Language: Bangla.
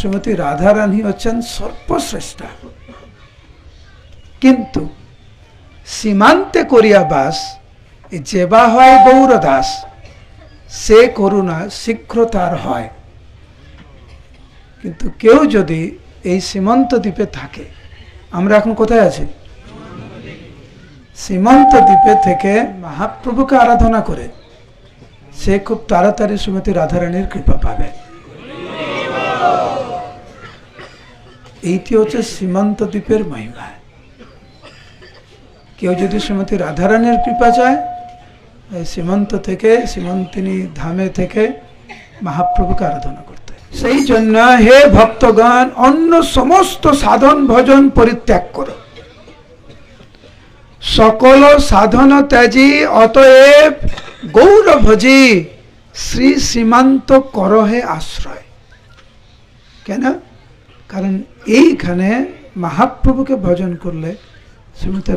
শ্রীমতী রাধারানী হচ্ছেন সর্বশ্রেষ্ঠা, কিন্তু সীমান্তে করিয়া বাস যেবা হয় গৌর দাস, সে করুণা শীঘ্র তার হয়। কিন্তু কেউ যদি এই সীমান্ত দ্বীপে থাকে, আমরা এখন কোথায় আছি? সীমান্ত দ্বীপে থেকে মহাপ্রভুকে আরাধনা করে সে খুব তাড়াতাড়ি শ্রীমতী রাধারানীর কৃপা পাবে। এইটি হচ্ছে সীমান্ত দ্বীপের মহিমা। কেউ যদি শ্রীমতী রাধারানীর কৃপা চায়, সীমান্ত থেকে, সীমান্তিনী ধামে থেকে মহাপ্রভুকে আরাধনা করতে। সেই জন্য হে ভক্তগণ, অন্য সমস্ত সাধন ভজন পরিত্যাগ করো, সকল সাধন ত্যাজি, অতএব গৌর ভজি, শ্রী সীমান্ত করহে আশ্রয়। কেন? কারণ এইখানে মহাপ্রভুকে ভজন করলে শ্রীমতী